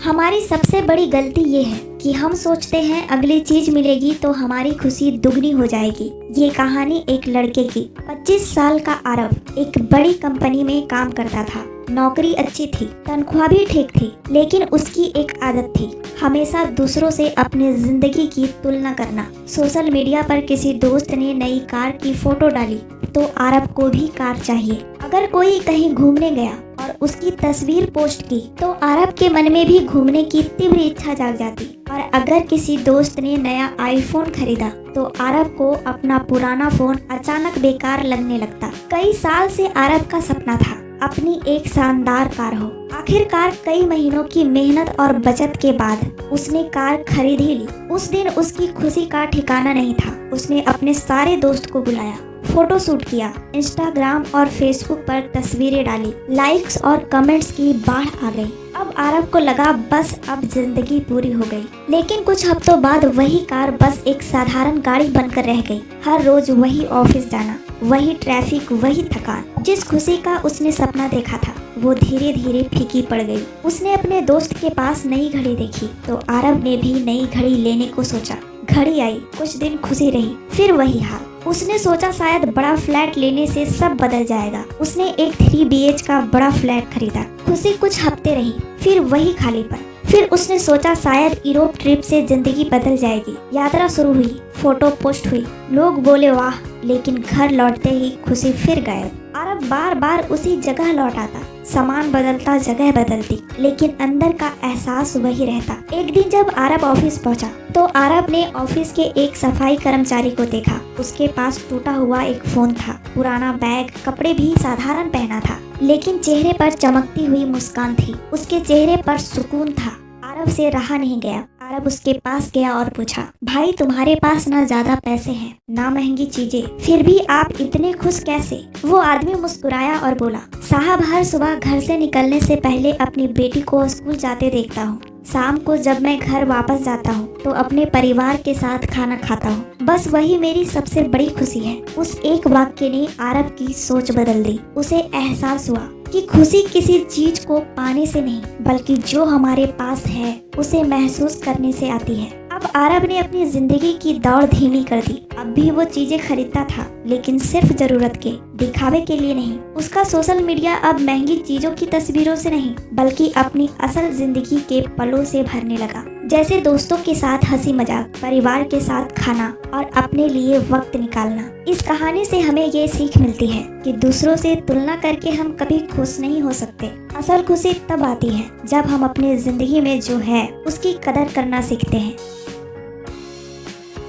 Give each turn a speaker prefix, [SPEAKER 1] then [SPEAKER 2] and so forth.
[SPEAKER 1] हमारी सबसे बड़ी गलती ये है कि हम सोचते हैं अगली चीज मिलेगी तो हमारी खुशी दुगनी हो जाएगी। ये कहानी एक लड़के की। 25 साल का आरव एक बड़ी कंपनी में काम करता था। नौकरी अच्छी थी, तनख्वाह भी ठीक थी, लेकिन उसकी एक आदत थी, हमेशा दूसरों से अपनी जिंदगी की तुलना करना। सोशल मीडिया पर किसी दोस्त ने नई कार की फोटो डाली तो आरव को भी कार चाहिए। अगर कोई कहीं घूमने गया और उसकी तस्वीर पोस्ट की तो आरव के मन में भी घूमने की तीव्र इच्छा जाग जाती। और अगर किसी दोस्त ने नया आईफोन खरीदा तो आरव को अपना पुराना फोन अचानक बेकार लगने लगता। कई साल से आरव का सपना था अपनी एक शानदार कार हो। आखिरकार कई महीनों की मेहनत और बचत के बाद उसने कार खरीद ही ली। उस दिन उसकी खुशी का ठिकाना नहीं था। उसने अपने सारे दोस्त को बुलाया, फोटो शूट किया, इंस्टाग्राम और फेसबुक पर तस्वीरें डाली। लाइक्स और कमेंट्स की बाढ़ आ गई। अब आरव को लगा बस अब जिंदगी पूरी हो गई। लेकिन कुछ हफ्तों बाद वही कार बस एक साधारण गाड़ी बनकर रह गई। हर रोज वही ऑफिस जाना, वही ट्रैफिक, वही थकान। जिस खुशी का उसने सपना देखा था वो धीरे धीरे फीकी पड़ गई। उसने अपने दोस्त के पास नई घड़ी देखी तो आरव ने भी नई घड़ी लेने को सोचा। घड़ी आई, कुछ दिन खुशी रही, फिर वही हाल। उसने सोचा शायद बड़ा फ्लैट लेने से सब बदल जाएगा। उसने एक 3 BH का बड़ा फ्लैट खरीदा। खुशी कुछ हफ्ते रही, फिर वही खालीपन। फिर उसने सोचा शायद यूरोप ट्रिप से जिंदगी बदल जाएगी। यात्रा शुरू हुई, फोटो पोस्ट हुई, लोग बोले वाह, लेकिन घर लौटते ही खुशी फिर गायब। आरव बार बार उसी जगह लौट आता। सामान बदलता, जगह बदलती, लेकिन अंदर का एहसास वही रहता। एक दिन जब आरव ऑफिस पहुंचा तो आरव ने ऑफिस के एक सफाई कर्मचारी को देखा। उसके पास टूटा हुआ एक फोन था, पुराना बैग, कपड़े भी साधारण पहना था, लेकिन चेहरे पर चमकती हुई मुस्कान थी। उसके चेहरे पर सुकून था। आरव से रहा नहीं गया। आरव उसके पास गया और पूछा, भाई तुम्हारे पास ना ज्यादा पैसे हैं, ना महंगी चीजें, फिर भी आप इतने खुश कैसे? वो आदमी मुस्कुराया और बोला, साहब हर सुबह घर से निकलने से पहले अपनी बेटी को स्कूल जाते देखता हूँ। शाम को जब मैं घर वापस जाता हूँ तो अपने परिवार के साथ खाना खाता हूँ। बस वही मेरी सबसे बड़ी खुशी है। उस एक वाक्य ने आरव की सोच बदल दी। उसे एहसास हुआ कि खुशी किसी चीज को पाने से नहीं, बल्कि जो हमारे पास है उसे महसूस करने से आती है। अब आरव ने अपनी जिंदगी की दौड़ धीमी कर दी। अब भी वो चीजें खरीदता था, लेकिन सिर्फ जरूरत के, दिखावे के लिए नहीं। उसका सोशल मीडिया अब महंगी चीजों की तस्वीरों से नहीं, बल्कि अपनी असल जिंदगी के पलों से भरने लगा। जैसे दोस्तों के साथ हंसी मजाक, परिवार के साथ खाना और अपने लिए वक्त निकालना। इस कहानी से हमें ये सीख मिलती है कि दूसरों से तुलना करके हम कभी खुश नहीं हो सकते। असल खुशी तब आती है जब हम अपनी जिंदगी में जो है उसकी कदर करना सीखते हैं।